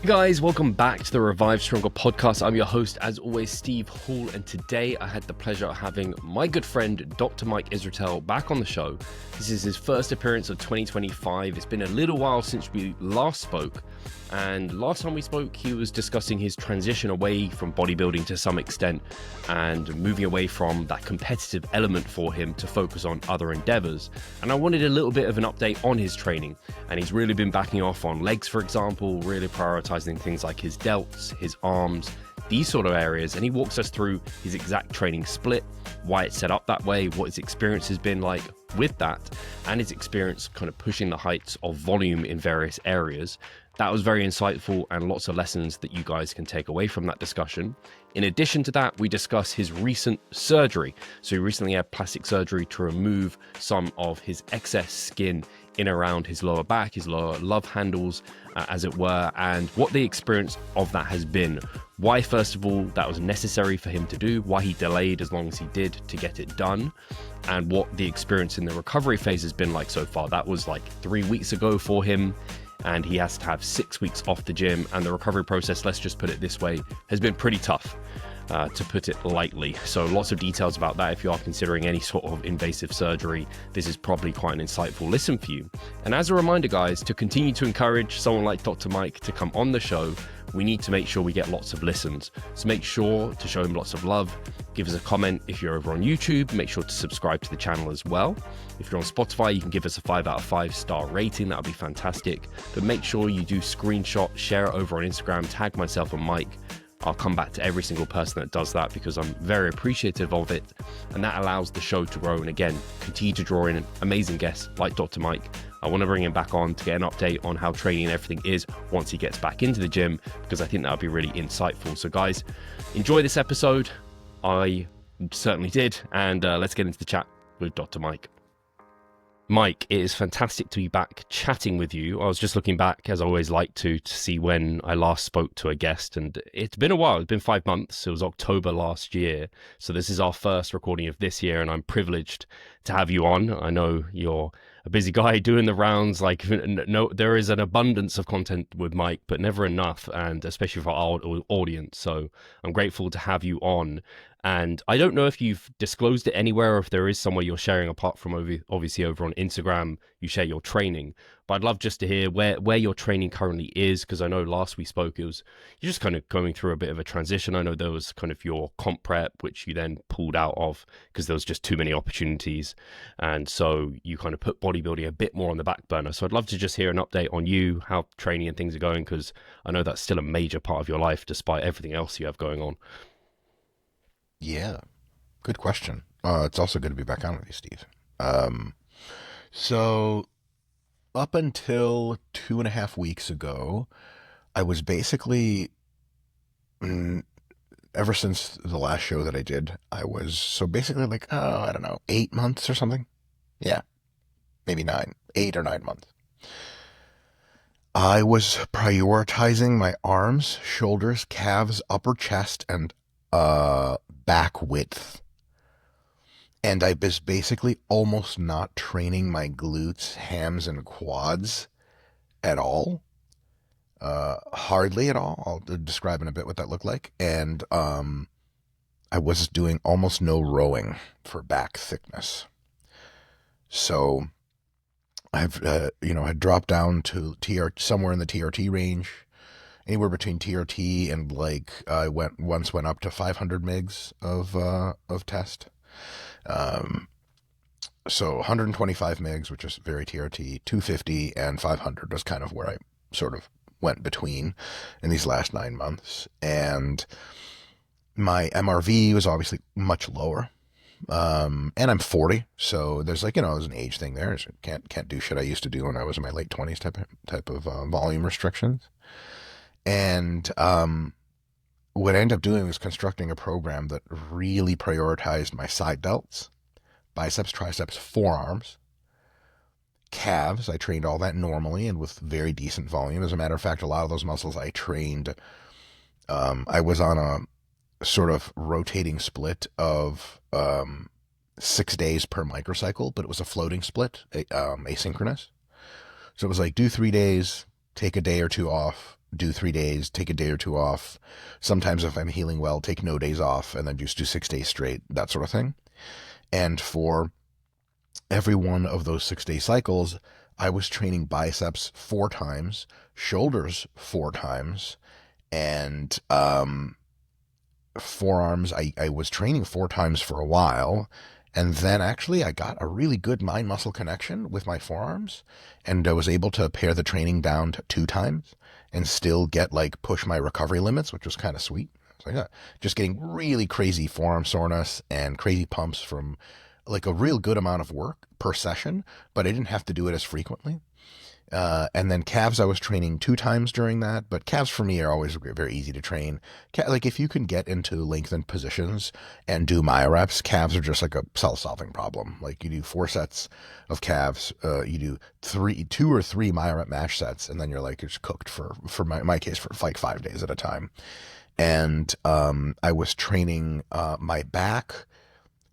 Hey guys, welcome back to the Revive Stronger podcast. I'm your host, as always, Steve Hall, and today I had the pleasure of having my good friend, Dr. Mike Israetel, back on the show. This is his first appearance of 2025. It's been a little while since we last spoke, and last time we spoke, he was discussing his transition away from bodybuilding to some extent and moving away from that competitive element for him to focus on other endeavors. And I wanted a little bit of an update on his training, and he's really been backing off on legs, for example, really prioritizing things like his delts, his arms, these sort of areas. And he walks us through his exact training split, why it's set up that way, what his experience has been like with that, and his experience kind of pushing the heights of volume in various areas. That was very insightful and lots of lessons that you guys can take away from that discussion. In addition to that, we discuss his recent surgery. So he recently had plastic surgery to remove some of his excess skin in around his lower back, his lower love handles, as it were, and what the experience of that has been. Why, first of all, that was necessary for him to do, why he delayed as long as he did to get it done, and what the experience in the recovery phase has been like so far. That was like 3 weeks ago for him, and he has to have 6 weeks off the gym, and the recovery process, let's just put it this way, has been pretty tough, to put it lightly. So lots of details about that. If you are considering any sort of invasive surgery, this is probably quite an insightful listen for you. And as a reminder, guys, to continue to encourage someone like Dr. Mike to come on the show, we need to make sure we get lots of listens. So make sure to show him lots of love. Give us a comment if you're over on YouTube. Make sure to subscribe to the channel as well. If you're on Spotify, you can give us a 5 out of 5 star rating. That would be fantastic. But make sure you do screenshot, share it over on Instagram, tag myself and Mike. I'll come back to every single person that does that because I'm very appreciative of it. And that allows the show to grow. And again, continue to draw in amazing guests like Dr. Mike. I want to bring him back on to get an update on how training and everything is once he gets back into the gym, because I think that would be really insightful. So guys, enjoy this episode. I certainly did. And let's get into the chat with Dr. Mike. Mike, it is fantastic to be back chatting with you. I was just looking back, as I always like to see when I last spoke to a guest, and it's been a while. It's been 5 months. It was October last year. So this is our first recording of this year, and I'm privileged to have you on. I know you're a busy guy doing the rounds. Like, no, there is an abundance of content with Mike, but never enough, and especially for our audience. So I'm grateful to have you on. And I don't know if you've disclosed it anywhere or if there is somewhere you're sharing, apart from obviously over on Instagram, you share your training. But I'd love just to hear where your training currently is, because I know last we spoke, you're just kind of going through a bit of a transition. I know there was kind of your comp prep, which you then pulled out of because there was just too many opportunities. And so you kind of put bodybuilding a bit more on the back burner. So I'd love to just hear an update on you, how training and things are going, because I know that's still a major part of your life despite everything else you have going on. Yeah, good question. It's also good to be back on with you, Steve. So up until 2.5 weeks ago, I was basically, ever since the last show that I did, I was so basically like, I don't know, 8 months or something. Yeah, maybe 8 or 9 months. I was prioritizing my arms, shoulders, calves, upper chest, and back width. And I was basically almost not training my glutes, hams, and quads at all. Hardly at all. I'll describe in a bit what that looked like. And I was doing almost no rowing for back thickness. So I've, had dropped down to somewhere in the TRT range. Anywhere between TRT and I once went up to 500 mgs of test. So 125 mgs, which is very TRT, 250 and 500 was kind of where I sort of went between in these last 9 months. And my MRV was obviously much lower. And I'm 40, so there's there's an age thing there. So can't do shit I used to do when I was in my late 20s type of volume restrictions. And what I ended up doing was constructing a program that really prioritized my side delts, biceps, triceps, forearms, calves. I trained all that normally and with very decent volume. As a matter of fact, a lot of those muscles I trained, I was on a sort of rotating split of 6 days per microcycle, but it was a floating split, asynchronous. So it was like do 3 days, take a day or two off, do 3 days, take a day or two off. Sometimes if I'm healing well, take no days off and then just do 6 days straight, that sort of thing. And for every one of those 6-day cycles, I was training biceps 4 times, shoulders 4 times, and forearms, I was training 4 times for a while. And then actually I got a really good mind muscle connection with my forearms, and I was able to pare the training down to 2 times and still get like push my recovery limits, which was kind of sweet. So yeah, just getting really crazy forearm soreness and crazy pumps from like a real good amount of work per session, but I didn't have to do it as frequently. And then calves, I was training 2 times during that, but calves for me are always very easy to train. Like if you can get into lengthened positions and do myo reps, calves are just like a cell-solving problem. Like you do 4 sets of calves, you do 2 or 3 myo rep match sets, and then you're just cooked for my case for like 5 days at a time. And I was training my back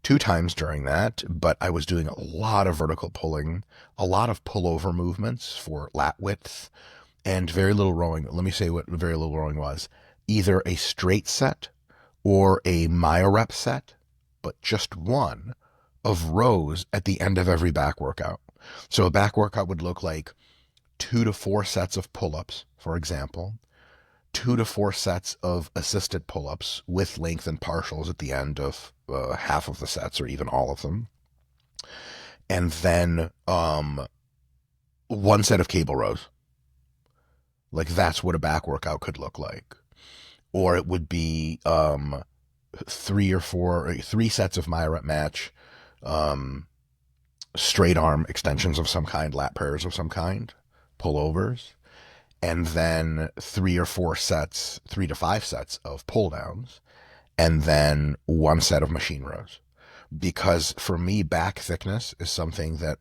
2 times during that, but I was doing a lot of vertical pulling, a lot of pullover movements for lat width, and very little rowing. Let me say what very little rowing was. Either a straight set or a myo rep set, but just one of rows at the end of every back workout. So a back workout would look like 2 to 4 sets of pull-ups, for example, 2 to 4 sets of assisted pull-ups with length and partials at the end of half of the sets or even all of them. And then 1 set of cable rows. Like that's what a back workout could look like. Or it would be 3 sets of myo rep match, straight arm extensions of some kind, lat prayers of some kind, pullovers, and then 3 to 5 sets of pull downs, and then 1 set of machine rows. Because for me, back thickness is something that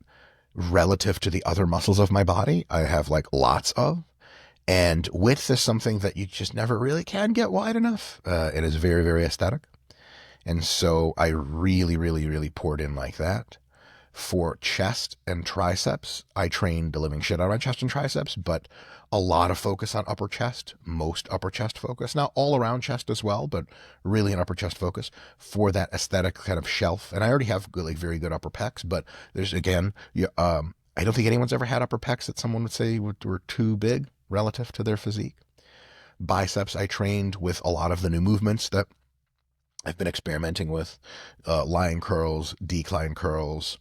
relative to the other muscles of my body, I have like lots of. And width is something that you just never really can get wide enough. It is very, very aesthetic. And so I really, really, really poured in like that. For chest and triceps, I trained the living shit out of my chest and triceps, but a lot of focus on upper chest, most upper chest focus. Now all around chest as well, but really an upper chest focus for that aesthetic kind of shelf. And I already have good, like very good upper pecs, but there's again, I don't think anyone's ever had upper pecs that someone would say were too big relative to their physique. Biceps, I trained with a lot of the new movements that I've been experimenting with, lying curls, decline curls,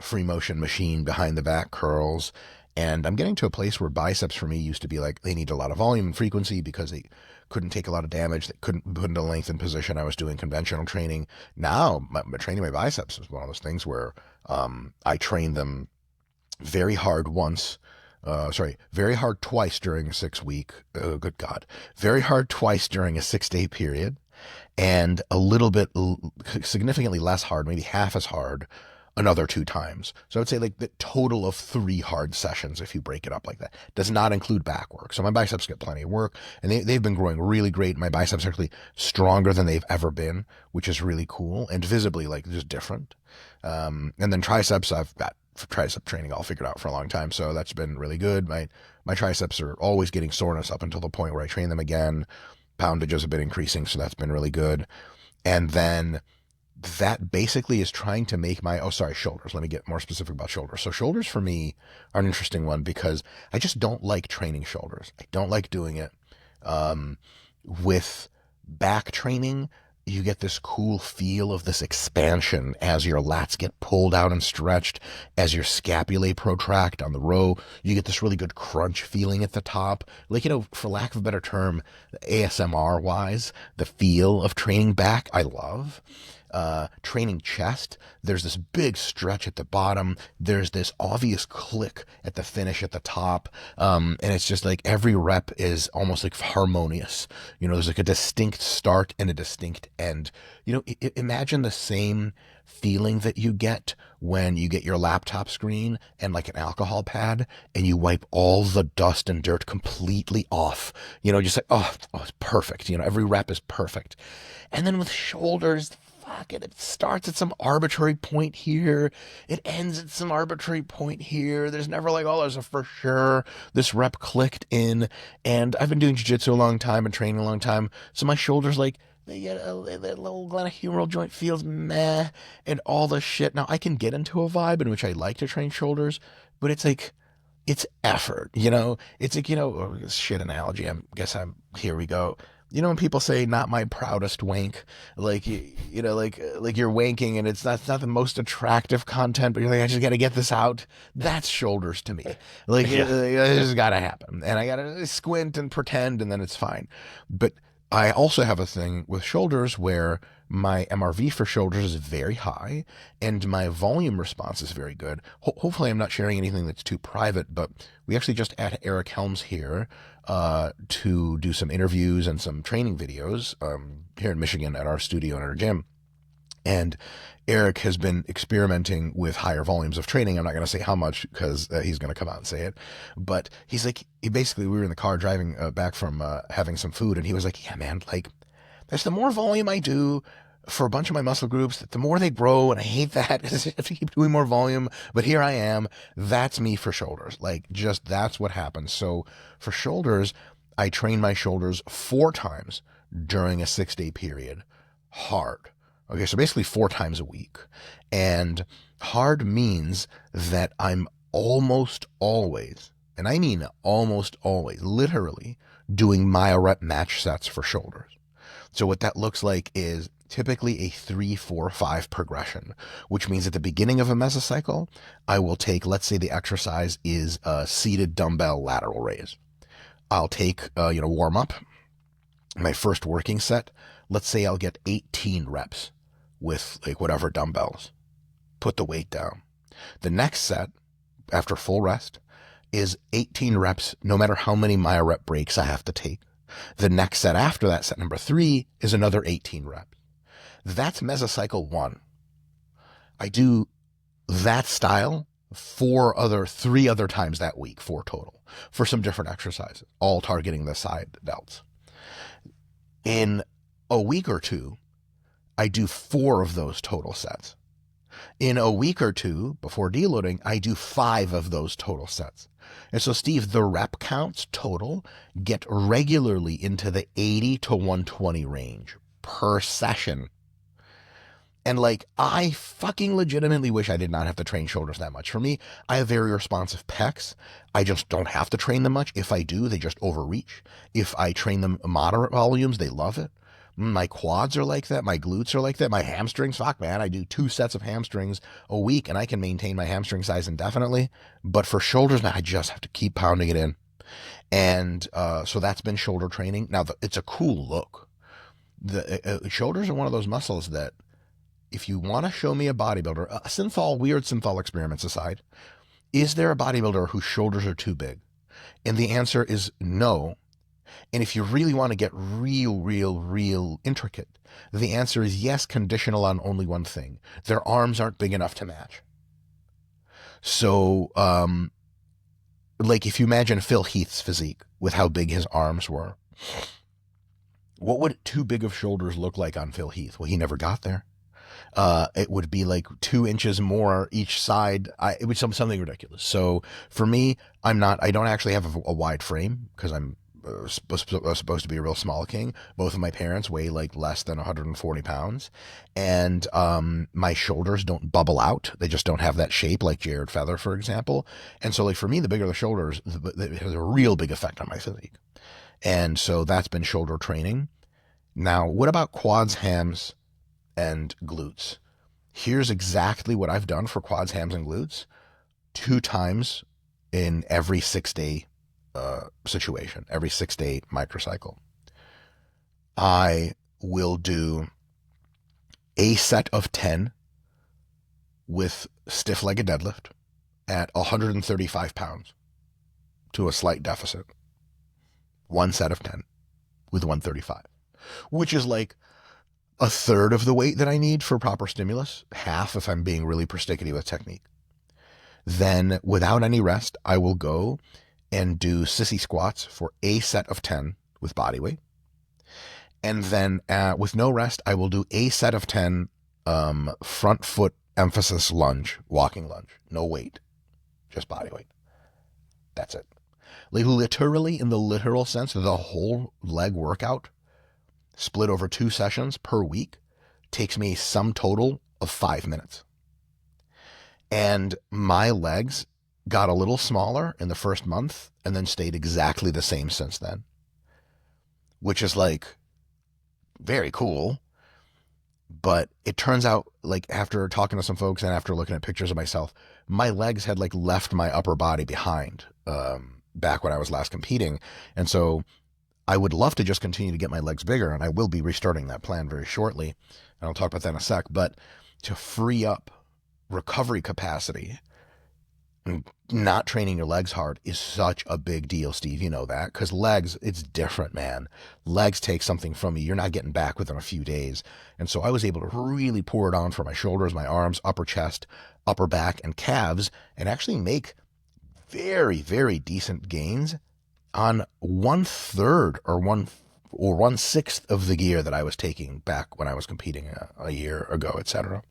free motion machine behind the back curls. And I'm getting to a place where biceps for me used to be like, they need a lot of volume and frequency because they couldn't take a lot of damage. They couldn't put into length and position. I was doing conventional training. Now, training my biceps is one of those things where I train them very hard very hard twice during a 6-week, good God, very hard twice during a 6-day period, and a little bit significantly less hard, maybe half as hard, another 2 times. So I would say like the total of 3 hard sessions, if you break it up like that, does not include back work. So my biceps get plenty of work, and they've been growing really great. My biceps are actually stronger than they've ever been, which is really cool and visibly like just different. And then triceps, I've got tricep training all figured out for a long time, so that's been really good. My triceps are always getting soreness up until the point where I train them again. Poundages have been increasing, so that's been really good. And then that basically is trying to make shoulders. Let me get more specific about shoulders. So shoulders for me are an interesting one because I just don't like training shoulders. I don't like doing it. With back training, you get this cool feel of this expansion as your lats get pulled out and stretched, as your scapulae protract on the row. You get this really good crunch feeling at the top. Like, for lack of a better term, ASMR wise, the feel of training back, I love. Training chest, there's this big stretch at the bottom. There's this obvious click at the finish at the top. And it's just like every rep is almost like harmonious. There's like a distinct start and a distinct end. Imagine the same feeling that you get when you get your laptop screen and like an alcohol pad and you wipe all the dust and dirt completely off, just like, oh, it's perfect. Every rep is perfect. And then with shoulders, fuck it starts at some arbitrary point here, it ends at some arbitrary point here. There's never like, oh, there's a for sure this rep clicked in. And I've been doing jiu-jitsu a long time and training a long time, so my shoulders like they get a little glenohumeral joint feels meh and all the shit. Now I can get into a vibe in which I like to train shoulders, but it's like it's effort, you know? It's like, you know, shit analogy. Here we go. You know, when people say not my proudest wank, like, you know, like you're wanking and it's not the most attractive content, but you're like, I just got to get this out. That's shoulders to me. Like, it just got to happen. And I got to squint and pretend and then it's fine. But I also have a thing with shoulders where my MRV for shoulders is very high and my volume response is very good. Hopefully I'm not sharing anything that's too private, but we actually just had Eric Helms here to do some interviews and some training videos here in Michigan at our studio and our gym. And Eric has been experimenting with higher volumes of training. I'm not going to say how much because he's going to come out and say it. But he's like, we were in the car driving back from having some food. And he was like, yeah, man, like, that's the more volume I do for a bunch of my muscle groups, the more they grow. And I hate that. I have to keep doing more volume. But here I am. That's me for shoulders. Like, just that's what happens. So for shoulders, I train my shoulders 4 times during a 6-day period. Hard. Okay, so basically 4 times a week. And hard means that I'm almost always, and I mean almost always, literally doing myo-rep match sets for shoulders. So what that looks like is typically a 3, 4, 5 progression, which means at the beginning of a mesocycle, I will take, let's say the exercise is a seated dumbbell lateral raise. I'll take, warm up, my first working set. Let's say I'll get 18 reps with like whatever dumbbells, put the weight down. The next set after full rest is 18 reps, no matter how many myo-rep breaks I have to take. The next set after that, set number 3, is another 18 reps. That's mesocycle 1. I do that style 3 other times that week, 4 total, for some different exercises, all targeting the side delts. In a week or 2, I do 4 of those total sets. In a week or 2, before deloading, I do 5 of those total sets. And so, Steve, the rep counts total get regularly into the 80 to 120 range per session. And like, I fucking legitimately wish I did not have to train shoulders that much. For me, I have very responsive pecs. I just don't have to train them much. If I do, they just overreach. If I train them moderate volumes, they love it. My quads are like that. My glutes are like that. My hamstrings, fuck man, I do 2 sets of hamstrings a week and I can maintain my hamstring size indefinitely. But for shoulders, man, I just have to keep pounding it in. And so that's been shoulder training. Now, it's a cool look. The shoulders are one of those muscles that if you want to show me a bodybuilder, weird synthol experiments aside, is there a bodybuilder whose shoulders are too big? And the answer is no. And if you really want to get real intricate, the answer is yes, conditional on only one thing. Their arms aren't big enough to match. So, like if you imagine Phil Heath's physique with how big his arms were, what would too big of shoulders look like on Phil Heath? Well, he never got there. It would be like 2 inches more each side. It would be something ridiculous. So for me, I don't actually have a wide frame because I'm supposed to be a real small king. Both of my parents weigh like less than 140 pounds. And my shoulders don't bubble out. They just don't have that shape like Jared Feather, for example. And so like for me, the bigger the shoulders, it has a real big effect on my physique. And so that's been shoulder training. Now, what about quads, hams, and glutes? Here's exactly what I've done for quads, hams, and glutes 2 times in every 6-day situation, every 6-day microcycle. I will do a set of 10 with stiff-legged deadlift at 135 pounds to a slight deficit. 1 set of 10 with 135, which is like a third of the weight that I need for proper stimulus, half if I'm being really persnickety with technique. Then without any rest, I will go and do sissy squats for a set of 10 with body weight. And then with no rest, I will do a set of 10 front foot emphasis lunge, walking lunge, no weight, just body weight. That's it. Like literally, in the literal sense, the whole leg workout split over 2 sessions per week takes me sum total of 5 minutes. And my legs got a little smaller in the first month and then stayed exactly the same since then, which is like very cool. But it turns out, like, after talking to some folks and after looking at pictures of myself, my legs had like left my upper body behind back when I was last competing. And so I would love to just continue to get my legs bigger, and I will be restarting that plan very shortly. And I'll talk about that in a sec. But to free up recovery capacity and not training your legs hard is such a big deal, Steve. You know that, because legs, it's different, man. Legs take something from you. You're not getting back within a few days. And so I was able to really pour it on for my shoulders, my arms, upper chest, upper back, and calves, and actually make very, very decent gains on 1/3 or 1/6 of the gear that I was taking back when I was competing a year ago, etc.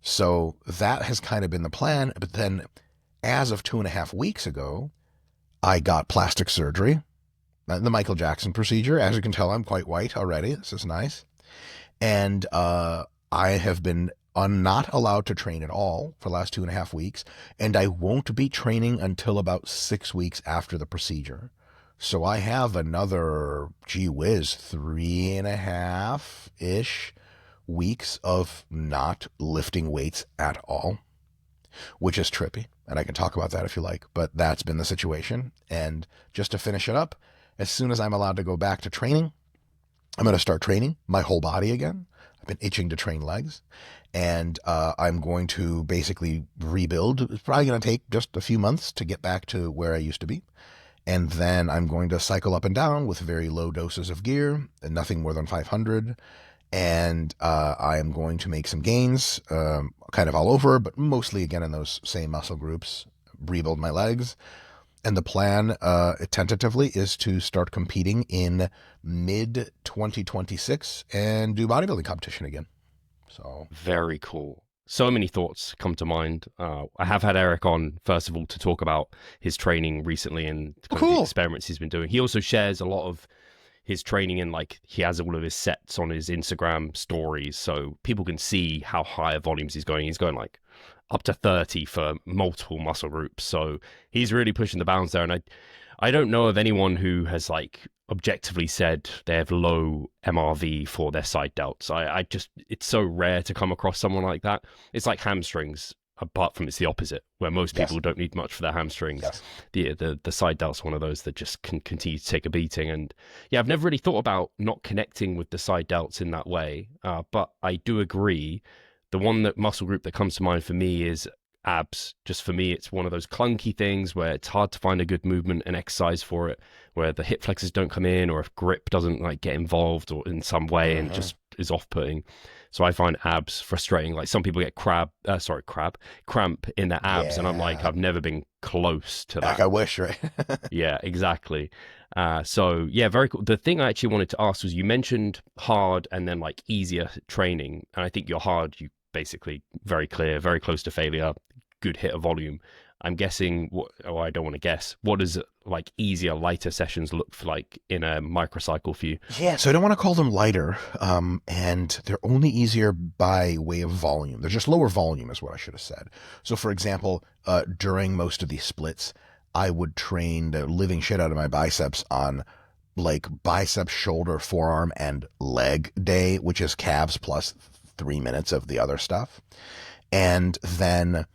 So that has kind of been the plan. But then as of 2.5 weeks ago, I got plastic surgery, the Michael Jackson procedure. As you can tell, I'm quite white already. This is nice. And I have been not allowed to train at all for the last 2.5 weeks. And I won't be training until about 6 weeks after the procedure. So I have another, gee whiz, 3.5-ish weeks of not lifting weights at all, which is trippy. And I can talk about that if you like, but that's been the situation. And just to finish it up, as soon as I'm allowed to go back to training, I'm going to start training my whole body again. I've been itching to train legs, and I'm going to basically rebuild. It's probably going to take just a few months to get back to where I used to be. And then I'm going to cycle up and down with very low doses of gear and nothing more than 500. And I am going to make some gains kind of all over, but mostly again in those same muscle groups, rebuild my legs. And the plan tentatively is to start competing in mid-2026 and do bodybuilding competition again. So very cool. So many thoughts come to mind. I have had Eric on, first of all, to talk about his training recently and kind of the experiments he's been doing. He also shares a lot of his training, and like he has all of his sets on his Instagram stories, so people can see how high volumes he's going. He's going like up to 30 for multiple muscle groups. So he's really pushing the bounds there. And I don't know of anyone who has like objectively said they have low MRV for their side delts. I just, it's so rare to come across someone like that. It's like hamstrings, apart from it's the opposite, where most people don't need much for their hamstrings. The side delt's one of those that just can continue to take a beating. And yeah, I've never really thought about not connecting with the side delts in that way. But I do agree. The one muscle group that comes to mind for me is abs. Just for me, it's one of those clunky things where it's hard to find a good movement and exercise for it, where the hip flexors don't come in, or if grip doesn't like get involved or in some way and just is off-putting. So I find abs frustrating. Like some people get cramp in their abs, and I'm like, I've never been close to that. Like I wish, right? Yeah, exactly. So yeah, very cool. The thing I actually wanted to ask was, you mentioned hard and then like easier training, and I think your hard, you basically very clear, very close to failure, good hit of volume. I'm guessing, I don't want to guess, what does like easier, lighter sessions look like in a microcycle for you? Yeah, so I don't want to call them lighter, and they're only easier by way of volume. They're just lower volume is what I should have said. So for example, during most of these splits, I would train the living shit out of my biceps on like bicep, shoulder, forearm, and leg day, which is calves plus 3 minutes of the other stuff. And then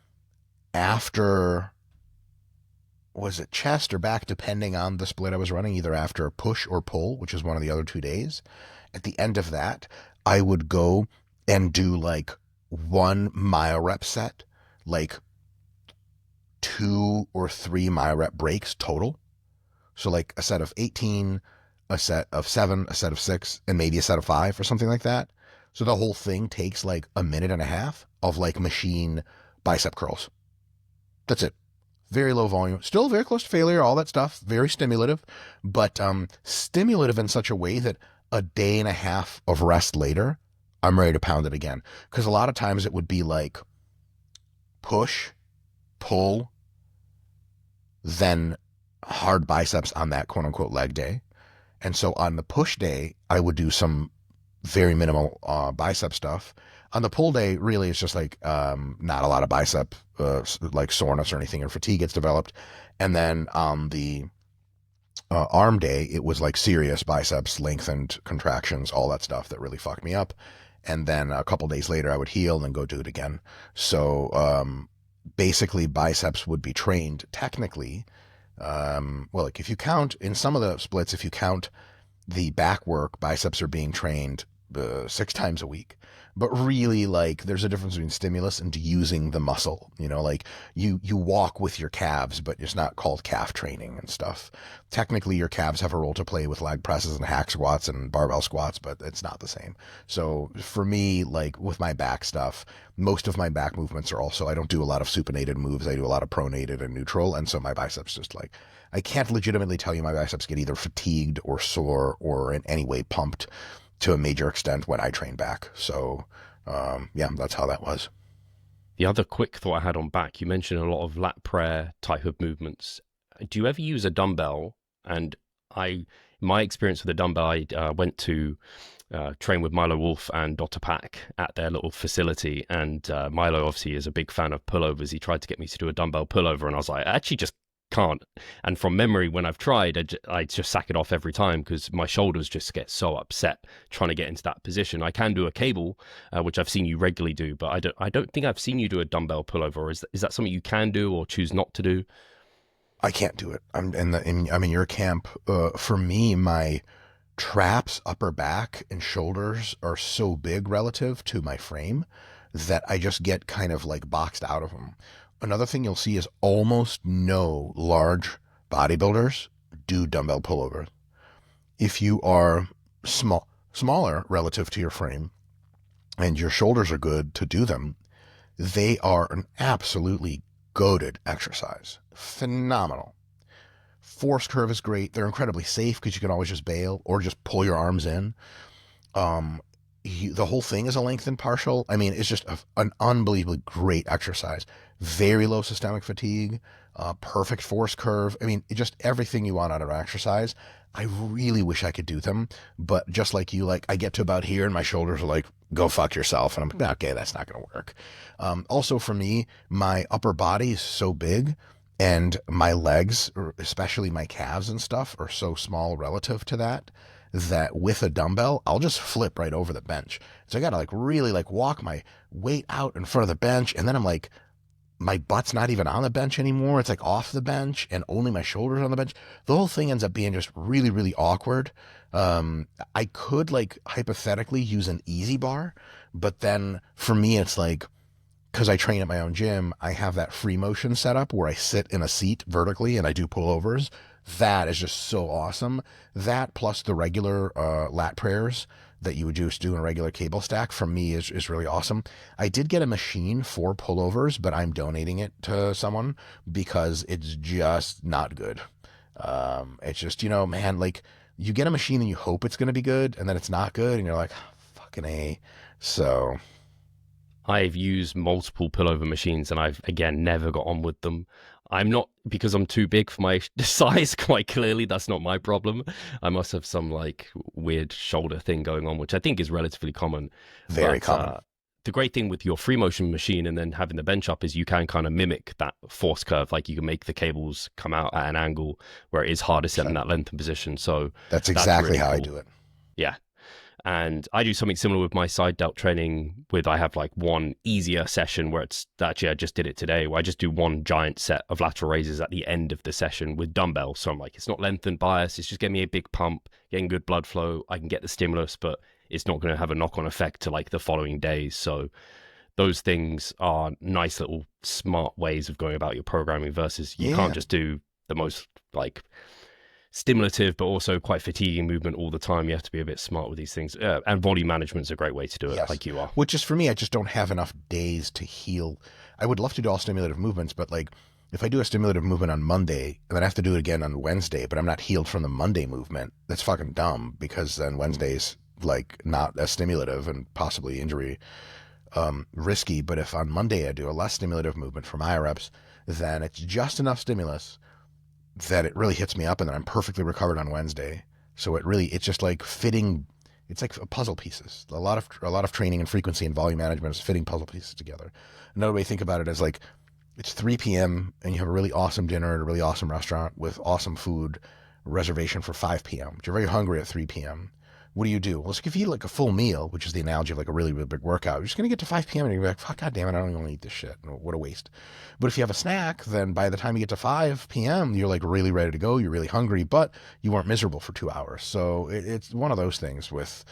after, was it chest or back, depending on the split I was running, either after push or pull, which is one of the other 2 days, at the end of that, I would go and do like 1 myorep set, like 2 or 3 myorep breaks total. So like a set of 18, a set of 7, a set of 6, and maybe a set of 5 or something like that. So the whole thing takes like a minute and a half of like machine bicep curls. That's it. Very low volume, still very close to failure, all that stuff, very stimulative, but stimulative in such a way that a day and a half of rest later, I'm ready to pound it again. Because a lot of times it would be like push, pull, then hard biceps on that quote unquote leg day. And so on the push day, I would do some very minimal bicep stuff. On the pull day, really, it's just like not a lot of bicep like soreness or anything, or fatigue gets developed. And then on the arm day, it was like serious biceps, lengthened contractions, all that stuff that really fucked me up. And then a couple days later, I would heal and then go do it again. So basically, biceps would be trained technically. Well, like if you count in some of the splits, if you count the back work, biceps are being trained 6 times a week. But really, like, there's a difference between stimulus and using the muscle. You know, like you walk with your calves, but it's not called calf training and stuff. Technically, your calves have a role to play with leg presses and hack squats and barbell squats, but it's not the same. So for me, like with my back stuff, most of my back movements are also, I don't do a lot of supinated moves. I do a lot of pronated and neutral. And so my biceps just like, I can't legitimately tell you my biceps get either fatigued or sore or in any way pumped to a major extent when I train back. So, yeah, that's how that was. The other quick thought I had on back, you mentioned a lot of lat prayer type of movements. Do you ever use a dumbbell? And my experience with a dumbbell, I went to train with Milo Wolf and Dr. Pack at their little facility. And Milo obviously is a big fan of pullovers. He tried to get me to do a dumbbell pullover, and I was like, I actually just can't. And from memory, when I've tried, I just sack it off every time because my shoulders just get so upset trying to get into that position. I can do a cable, which I've seen you regularly do, but I don't think I've seen you do a dumbbell pullover. Is that something you can do or choose not to do? I can't do it. I'm in your camp. For me, my traps, upper back, and shoulders are so big relative to my frame that I just get kind of like boxed out of them. Another thing you'll see is almost no large bodybuilders do dumbbell pullovers. If you are smaller relative to your frame and your shoulders are good to do them, they are an absolutely goated exercise. Phenomenal. Force curve is great. They're incredibly safe because you can always just bail or just pull your arms in. The whole thing is a lengthened partial. I mean, it's just an unbelievably great exercise. Very low systemic fatigue, perfect force curve. I mean, just everything you want out of an exercise. I really wish I could do them, but just like you, like I get to about here and my shoulders are like, go fuck yourself. And I'm like, okay, that's not going to work. Also for me, my upper body is so big and my legs, especially my calves and stuff, are so small relative to that, that with a dumbbell, I'll just flip right over the bench. So I got to like really like walk my weight out in front of the bench. And then I'm like, my butt's not even on the bench anymore. It's like off the bench and only my shoulders on the bench. The whole thing ends up being just really, really awkward. I could like hypothetically use an easy bar, but then for me, it's like, because I train at my own gym, I have that free motion setup where I sit in a seat vertically and I do pullovers. That is just so awesome. That plus the regular lat prayers that you would just do in a regular cable stack for me is really awesome. I did get a machine for pullovers, but I'm donating it to someone because it's just not good. It's just, you know, man, like you get a machine and you hope it's going to be good and then it's not good and you're like, fucking A. So I've used multiple pullover machines and I've, again, never got on with them. I'm not, because I'm too big for my size, quite clearly, that's not my problem. I must have some like weird shoulder thing going on, which I think is relatively common. Very common. The great thing with your free motion machine and then having the bench up is you can kind of mimic that force curve. Like you can make the cables come out at an angle where it is hardest set in that lengthened position. So that's exactly really how cool. I do it. Yeah. And I do something similar with my side delt training I have like one easier session where it's actually, I just did it today, where I just do one giant set of lateral raises at the end of the session with dumbbells. So I'm like, it's not lengthened bias. It's just getting me a big pump, getting good blood flow. I can get the stimulus, but it's not going to have a knock-on effect to like the following days. So those things are nice little smart ways of going about your programming versus you can't just do the most like stimulative but also quite fatiguing movement all the time. You have to be a bit smart with these things, and volume management is a great way to do it. Like you are, which is for me, I just don't have enough days to heal. I would love to do all stimulative movements, but like if I do a stimulative movement on Monday and then I have to do it again on Wednesday, but I'm not healed from the Monday movement, that's fucking dumb because then Wednesday's like not as stimulative and possibly injury risky. But if on Monday I do a less stimulative movement for my reps, then it's just enough stimulus that it really hits me up, and then I'm perfectly recovered on Wednesday. So it's just like fitting. It's like puzzle pieces. A lot of training and frequency and volume management is fitting puzzle pieces together. Another way to think about it is like it's 3 p.m. and you have a really awesome dinner at a really awesome restaurant with awesome food, reservation for 5 p.m. But you're very hungry at 3 p.m. What do? Well, if you eat like a full meal, which is the analogy of like a really, really big workout, you're just going to get to 5 p.m. and you're like, fuck, God damn it, I don't even want to eat this shit. What a waste. But if you have a snack, then by the time you get to 5 p.m., you're like really ready to go. You're really hungry, but you weren't miserable for 2 hours. So it's one of those things with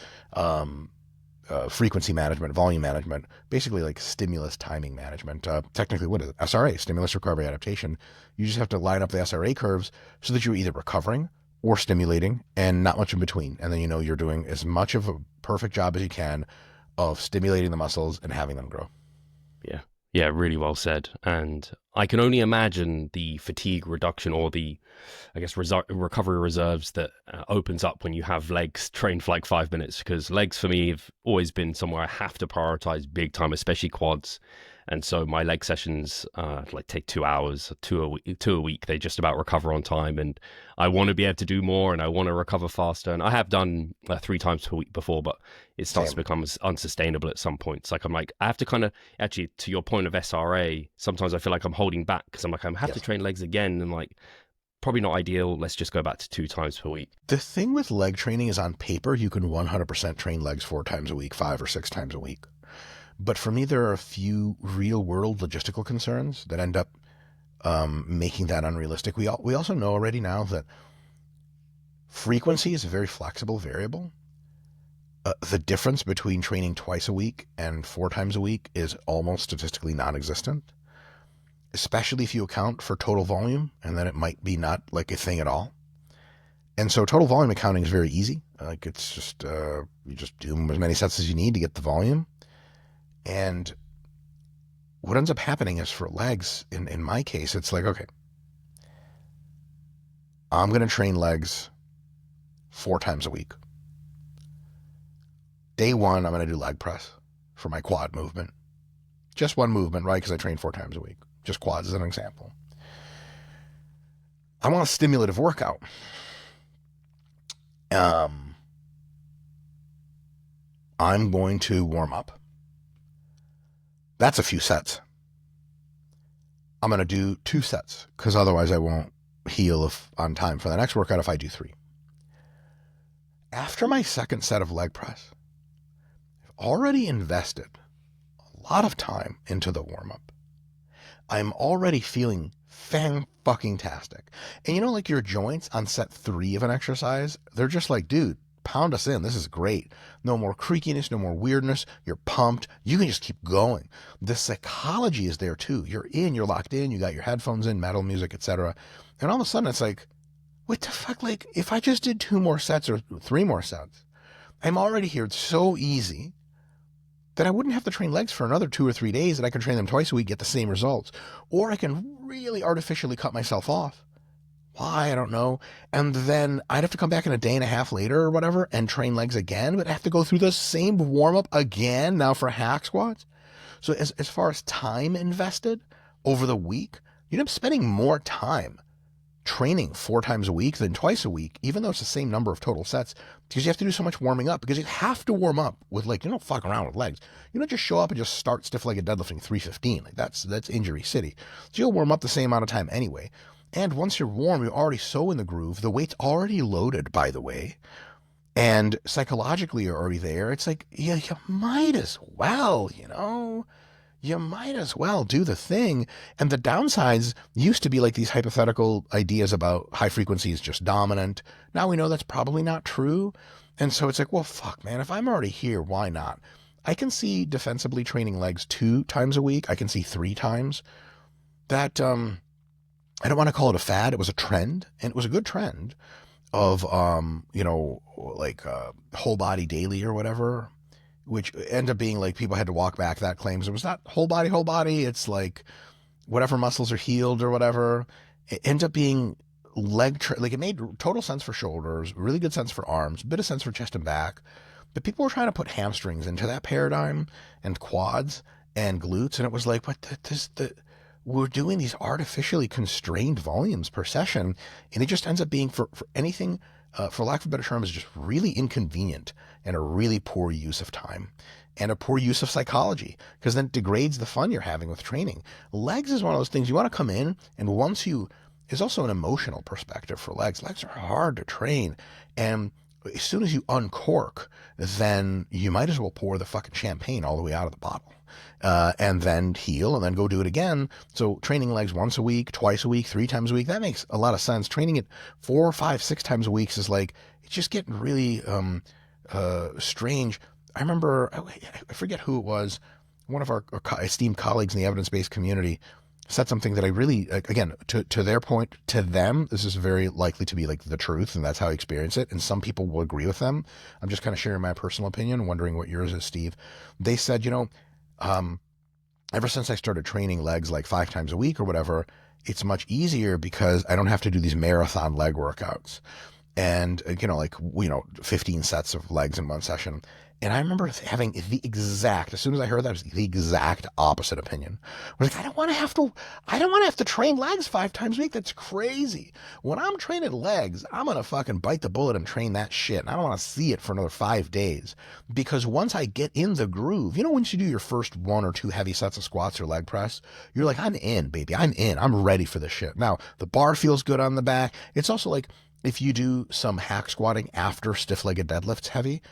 frequency management, volume management, basically like stimulus timing management. Technically, what is it? SRA, stimulus recovery adaptation. You just have to line up the SRA curves so that you're either recovering or stimulating and not much in between. And then you're doing as much of a perfect job as you can of stimulating the muscles and having them grow. Yeah. Yeah, really well said. And I can only imagine the fatigue reduction or the, I guess, recovery reserves that opens up when you have legs trained for like 5 minutes, because legs for me have always been somewhere I have to prioritize big time, especially quads. And so my leg sessions like take 2 hours, two a week. They just about recover on time. And I want to be able to do more and I want to recover faster. And I have done 3 times per week before, but it starts to become unsustainable at some points. Like I'm like, I have to kind of, actually, to your point of SRA, sometimes I feel like I'm holding back because I'm like, I have to train legs again. And like, probably not ideal. Let's just go back to 2 times per week. The thing with leg training is on paper, you can 100% train legs 4 times a week, 5 or 6 times a week. But for me, there are a few real world logistical concerns that end up making that unrealistic. We also know already now that frequency is a very flexible variable. The difference between training twice a week and 4 times a week is almost statistically non-existent, especially if you account for total volume, and then it might be not like a thing at all. And so total volume accounting is very easy. Like it's just, you just do as many sets as you need to get the volume. And what ends up happening is for legs, in my case, it's like, okay, I'm going to train legs 4 times a week. Day 1, I'm going to do leg press for my quad movement. Just one movement, right? Because I train 4 times a week. Just quads as an example. I want a stimulative workout. I'm going to warm up. That's a few sets. I'm going to do 2 sets because otherwise I won't heal on time for the next workout if I do 3. After my second set of leg press, I've already invested a lot of time into the warm-up. I'm already feeling fan-fucking-tastic. And like your joints on set 3 of an exercise, they're just like, dude, pound us in. This is great. No more creakiness, no more weirdness. You're pumped. You can just keep going. The psychology is there too. You're locked in. You got your headphones in, metal music, etc. And all of a sudden it's like, what the fuck? Like if I just did 2 more sets or 3 more sets, I'm already here. It's so easy that I wouldn't have to train legs for another 2 or 3 days, and I can train them twice a week, get the same results. Or I can really artificially cut myself off. Why? I don't know. And then I'd have to come back in a day and a half later or whatever and train legs again, but I have to go through the same warm-up again now for hack squats. So as far as time invested over the week, you end up spending more time training 4 times a week than twice a week, even though it's the same number of total sets, because you have to do so much warming up, because you have to warm up with you don't fuck around with legs. You don't just show up and just start stiff-legged deadlifting 315. Like that's injury city. So you'll warm up the same amount of time anyway. And once you're warm, you're already so in the groove. The weight's already loaded, by the way. And psychologically, you're already there. It's like, yeah, you might as well, You might as well do the thing. And the downsides used to be like these hypothetical ideas about high frequency is just dominant. Now we know that's probably not true. And so it's like, well, fuck, man, if I'm already here, why not? I can see defensively training legs 2 times a week. I can see 3 times. That, I don't want to call it a fad. It was a trend, and it was a good trend of, whole body daily or whatever, which ended up being like people had to walk back that claims. It was not whole body. It's like whatever muscles are healed or whatever. It ended up being it made total sense for shoulders, really good sense for arms, a bit of sense for chest and back. But people were trying to put hamstrings into that paradigm and quads and glutes. And it was like, we're doing these artificially constrained volumes per session. And it just ends up being for anything, for lack of a better term, is just really inconvenient and a really poor use of time and a poor use of psychology, because then it degrades the fun you're having with training. Legs is one of those things you want to come in, and once you, is also an emotional perspective for legs. Legs are hard to train. And as soon as you uncork, then you might as well pour the fucking champagne all the way out of the bottle. And then heal and then go do it again. So training legs once a week, twice a week, 3 times a week, that makes a lot of sense. Training it 4, 5, 6 times a week is like, it's just getting really strange. I remember, I forget who it was, one of our esteemed colleagues in the evidence-based community said something that I really, again, to their point, to them, this is very likely to be like the truth, and that's how I experience it. And some people will agree with them. I'm just kind of sharing my personal opinion, wondering what yours is, Steve. They said, ever since I started training legs like 5 times a week or whatever, it's much easier because I don't have to do these marathon leg workouts and, 15 sets of legs in one session. And I remember having the exact, as soon as I heard that, it was the exact opposite opinion. I was like, I don't want to have to train legs 5 times a week. That's crazy. When I'm training legs, I'm going to fucking bite the bullet and train that shit. And I don't want to see it for another 5 days, because once I get in the groove, once you do your first 1 or 2 heavy sets of squats or leg press, you're like, I'm in, baby. I'm in. I'm ready for this shit. Now, the bar feels good on the back. It's also like, if you do some hack squatting after stiff-legged deadlifts heavy,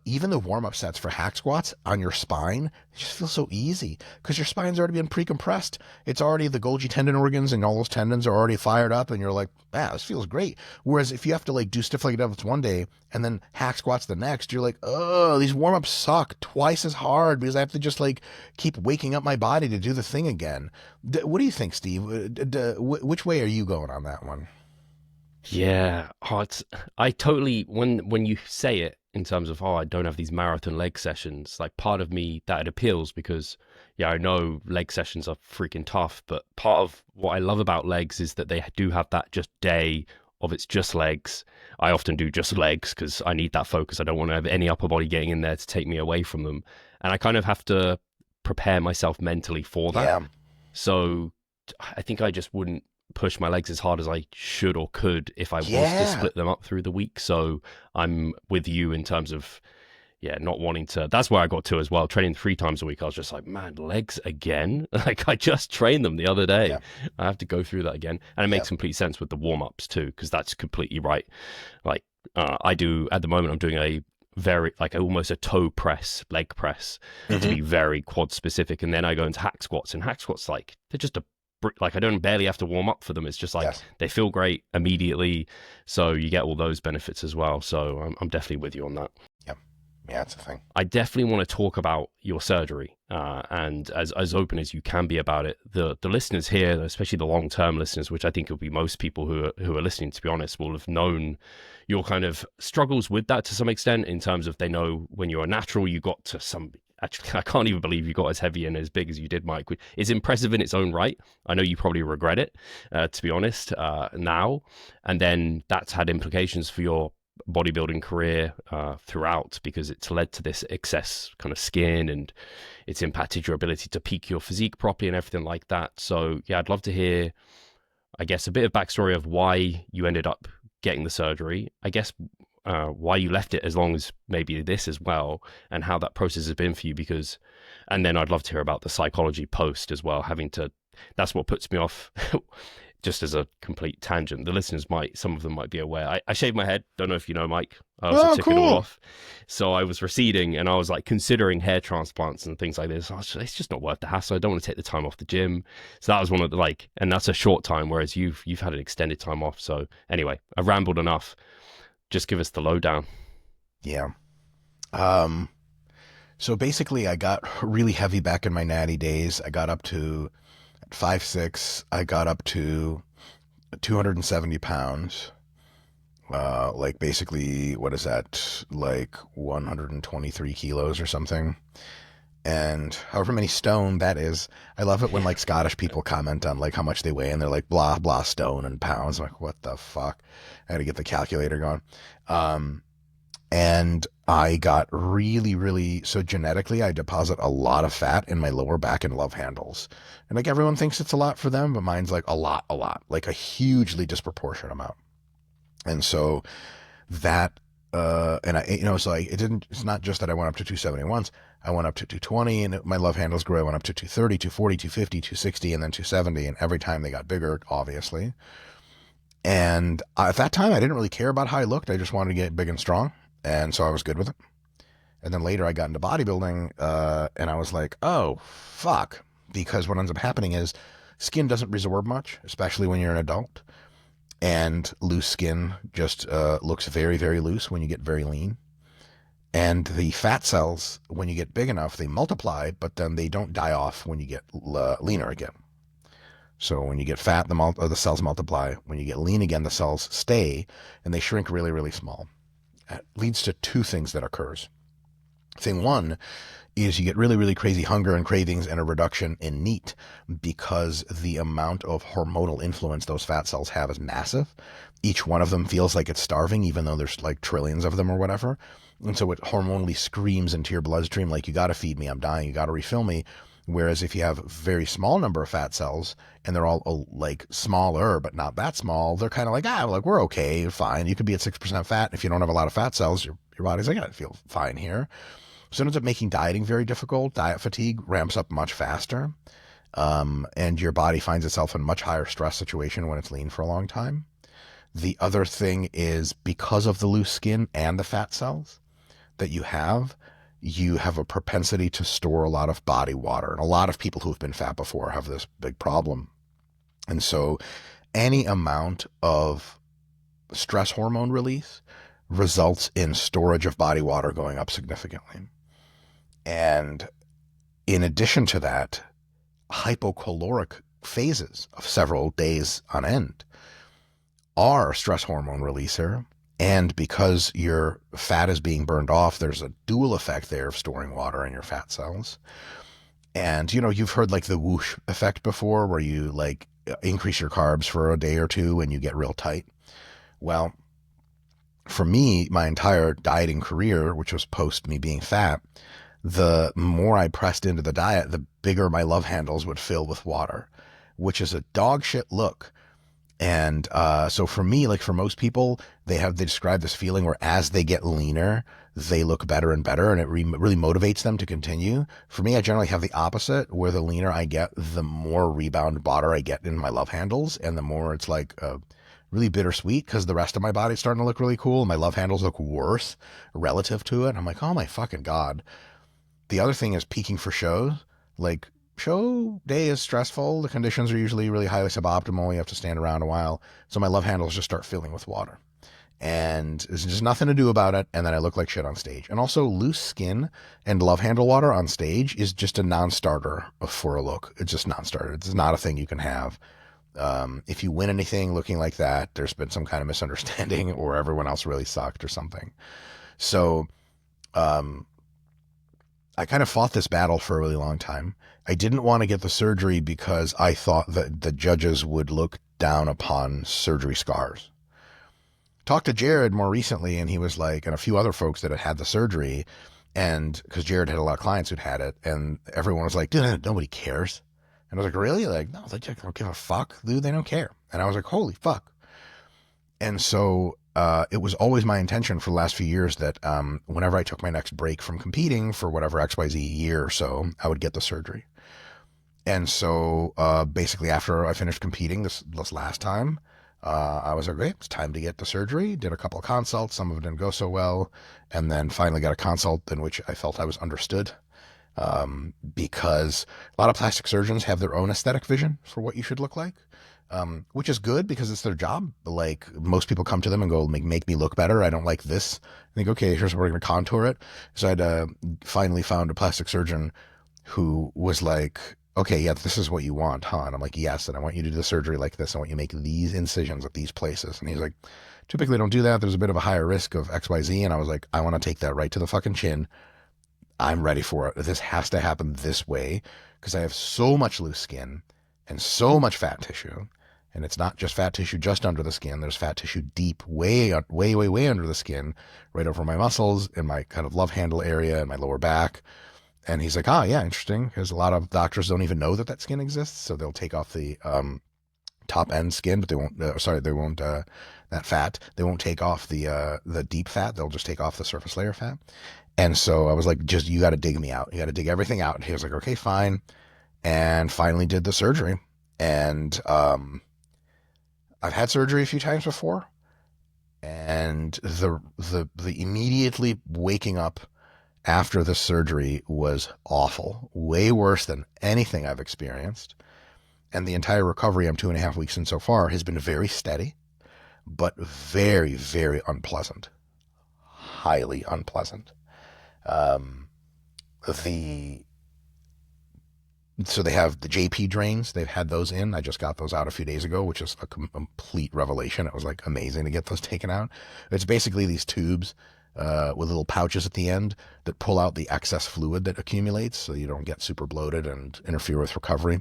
even the warm-up sets for hack squats on your spine, it just feels so easy because your spine's already been pre-compressed. It's already, the Golgi tendon organs and all those tendons are already fired up, and you're like, this feels great. Whereas if you have to like do stiff-legged deadlifts one day and then hack squats the next, you're like, oh, these warm-ups suck twice as hard because I have to just like keep waking up my body to do the thing again. What do you think, Steve? Which way are you going on that one? Yeah, I totally, when you say it in terms of, I don't have these marathon leg sessions, like part of me that it appeals because, yeah, I know leg sessions are freaking tough, but part of what I love about legs is that they do have that just day of it's just legs. I often do just legs because I need that focus. I don't want to have any upper body getting in there to take me away from them. And I kind of have to prepare myself mentally for that. Yeah. So I think I just wouldn't push my legs as hard as I should or could if I was to split them up through the week. So I'm with you in terms of, not wanting to. That's where I got to as well. Training 3 times a week, I was just like, man, legs again? Like, I just trained them the other day. Yeah. I have to go through that again. And it makes complete sense with the warm-ups too, because that's completely right. Like, I do, at the moment, I'm doing a very, like, almost a toe press, leg press, to be very quad specific. And then I go into hack squats, and hack squats, like, they're just I don't barely have to warm up for them. It's just like they feel great immediately. So you get all those benefits as well. So I'm definitely with you on that. Yeah, that's the thing. I definitely want to talk about your surgery, and as open as you can be about it. The listeners here, especially the long-term listeners, which I think will be most people who are listening, to be honest, will have known your kind of struggles with that to some extent, in terms of they know when you're a natural, you got to some. Actually, I can't even believe you got as heavy and as big as you did, Mike. It's impressive in its own right. I know you probably regret it, to be honest, now. And then that's had implications for your bodybuilding career throughout, because it's led to this excess kind of skin, and it's impacted your ability to peak your physique properly and everything like that. So, yeah, I'd love to hear, I guess, a bit of backstory of why you ended up getting the surgery. I guess why you left it as long as maybe this as well, and how that process has been for you, because, and then I'd love to hear about the psychology post as well, that's what puts me off. Just as a complete tangent, the listeners some of them might be aware, I shaved my head, don't know if you know, Mike. I also took it all off, so I was receding, and I was like considering hair transplants and things like this. It's just not worth the hassle. I don't want to take the time off the gym. So that was one of the, like, and that's a short time, whereas you've had an extended time off. So anyway, I've rambled enough. Just give us the lowdown. Yeah. So basically, I got really heavy back in my natty days. I got up to, at 5'6", I got up to 270 pounds. Like basically, what is that? Like 123 kilos or something. And however many stone that is. I love it when like Scottish people comment on like how much they weigh, and they're like blah blah stone and pounds. I'm like, what the fuck? I had to get the calculator going. And I got really, so genetically, I deposit a lot of fat in my lower back and love handles. And like everyone thinks it's a lot for them, but mine's like a lot, like a hugely disproportionate amount. And so that, and I, so it's not just that I went up to 270 once. I went up to 220 and my love handles grew. I went up to 230, 240, 250, 260, and then 270. And every time they got bigger, obviously. And at that time, I didn't really care about how I looked. I just wanted to get big and strong. And so I was good with it. And then later I got into bodybuilding, and I was like, oh, fuck. Because what ends up happening is skin doesn't resorb much, especially when you're an adult. And loose skin just looks very loose when you get very lean. And the fat cells, when you get big enough, they multiply, but then they don't die off when you get leaner again. So when you get fat, the cells multiply. When you get lean again, the cells stay, and they shrink really small. That leads to two things that occurs. Thing one is you get really crazy hunger and cravings and a reduction in NEAT because the amount of hormonal influence those fat cells have is massive. Each one of them feels like it's starving, even though there's like trillions of them or whatever. And so it hormonally screams into your bloodstream like, you got to feed me, I'm dying, you got to refill me. Whereas if you have a very small number of fat cells and they're all like smaller, but not that small, they're kind of like, we're okay, you're fine. You could be at 6% fat. If you don't have a lot of fat cells, your body's like, I feel fine here. So it ends up making dieting very difficult. Diet fatigue ramps up much faster. And your body finds itself in a much higher stress situation when it's lean for a long time. The other thing is because of the loose skin and the fat cells that you have a propensity to store a lot of body water. And a lot of people who've been fat before have this big problem. And so any amount of stress hormone release results in storage of body water going up significantly. And in addition to that, hypocaloric phases of several days on end are a stress hormone releaser. And because your fat is being burned off, there's a dual effect there of storing water in your fat cells. And, you've heard like the whoosh effect before, where you like increase your carbs for a day or two and you get real tight. Well, for me, my entire dieting career, which was post me being fat, the more I pressed into the diet, the bigger my love handles would fill with water, which is a dog shit look. And so for me, like for most people, they describe this feeling where as they get leaner, they look better and better, and it really motivates them to continue. For me, I generally have the opposite, where the leaner I get, the more rebound water I get in my love handles, and the more it's like really bittersweet because the rest of my body's starting to look really cool. My love handles look worse relative to it. I'm like, oh my fucking God. The other thing is peaking for shows. Like, show day is stressful. The conditions are usually really highly suboptimal. You have to stand around a while. So my love handles just start filling with water. And there's just nothing to do about it. And then I look like shit on stage. And also loose skin and love handle water on stage is just a non-starter for a look. It's just non-starter. It's not a thing you can have. If you win anything looking like that, there's been some kind of misunderstanding or everyone else really sucked or something. So, I kind of fought this battle for a really long time. I didn't want to get the surgery because I thought that the judges would look down upon surgery scars. Talked to Jared more recently, and he was like, and a few other folks that had had the surgery, and because Jared had a lot of clients who'd had it, and everyone was like, dude, nobody cares. And I was like, really? Like, no, they just don't give a fuck, dude. They don't care. And I was like, holy fuck. And so it was always my intention for the last few years that whenever I took my next break from competing for whatever XYZ year or so, I would get the surgery. And so basically after I finished competing this last time, I was like, great, it's time to get the surgery. Did a couple of consults. Some of it didn't go so well. And then finally got a consult in which I felt I was understood. Because a lot of plastic surgeons have their own aesthetic vision for what you should look like. Which is good because it's their job. Like most people come to them and go, make me look better. I don't like this. And they go, okay, here's where we're going to contour it. So I'd finally found a plastic surgeon who was like, okay, yeah, this is what you want, huh? And I'm like, yes. And I want you to do the surgery like this. I want you to make these incisions at these places. And he's like, typically don't do that. There's a bit of a higher risk of XYZ. And I was like, I want to take that right to the fucking chin. I'm ready for it. This has to happen this way because I have so much loose skin and so much fat tissue. And it's not just fat tissue just under the skin. There's fat tissue deep, way under the skin, right over my muscles, in my kind of love handle area and my lower back. And he's like, yeah, interesting. Because a lot of doctors don't even know that skin exists. So they'll take off the top end skin, but they won't, that fat. They won't take off the deep fat. They'll just take off the surface layer fat. And so I was like, you got to dig me out. You got to dig everything out. And he was like, okay, fine. And finally did the surgery. And I've had surgery a few times before. And the immediately waking up after the surgery was awful, way worse than anything I've experienced. And the entire recovery I'm 2.5 weeks in so far has been very steady, but very, very unpleasant, highly unpleasant. So they have the JP drains. They've had those in. I just got those out a few days ago, which is a complete revelation. It was like amazing to get those taken out. It's basically these tubes with little pouches at the end that pull out the excess fluid that accumulates so you don't get super bloated and interfere with recovery.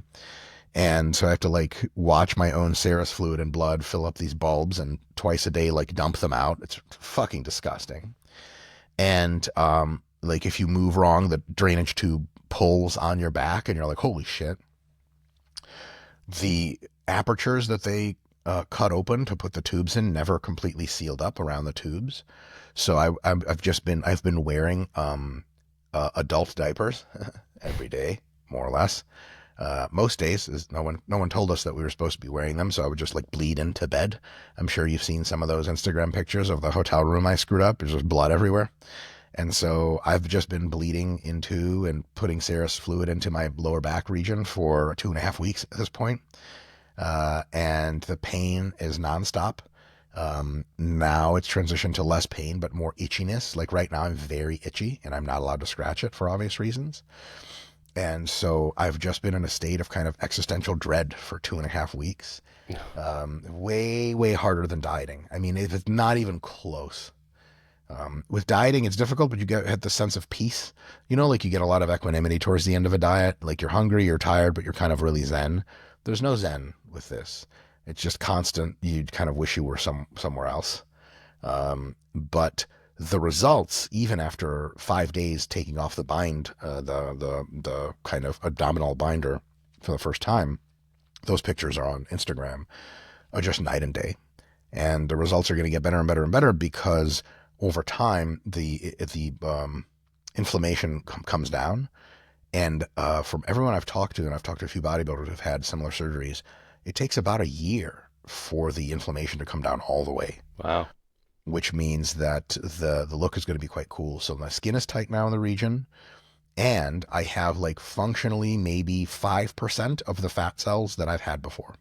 And so I have to like watch my own serous fluid and blood fill up these bulbs and twice a day like dump them out. It's fucking disgusting. And like if you move wrong, the drainage tube pulls on your back and you're like, holy shit. The apertures that they cut open to put the tubes in never completely sealed up around the tubes. So I've been wearing adult diapers every day, more or less. Most days, no one told us that we were supposed to be wearing them, so I would just like bleed into bed. I'm sure you've seen some of those Instagram pictures of the hotel room I screwed up. There's just blood everywhere. And so I've just been bleeding into and putting serous fluid into my lower back region for 2.5 weeks at this point. And the pain is nonstop. Now it's transitioned to less pain, but more itchiness. Like right now I'm very itchy and I'm not allowed to scratch it for obvious reasons. And so I've just been in a state of kind of existential dread for 2.5 weeks. Way, way harder than dieting. I mean, it's not even close. With dieting, it's difficult, but you get the sense of peace. You know, like you get a lot of equanimity towards the end of a diet. Like you're hungry, you're tired, but you're kind of really zen. There's no zen with this. It's just constant. You kind of wish you were somewhere else. But the results, even after 5 days taking off the bind, the kind of abdominal binder for the first time, those pictures are on Instagram, are just night and day. And the results are going to get better and better and better because over time, the inflammation comes down. And from everyone I've talked to, and I've talked to a few bodybuilders who've had similar surgeries, it takes about a year for the inflammation to come down all the way. Wow. Which means that the look is going to be quite cool. So my skin is tight now in the region, and I have like functionally maybe 5% of the fat cells that I've had before.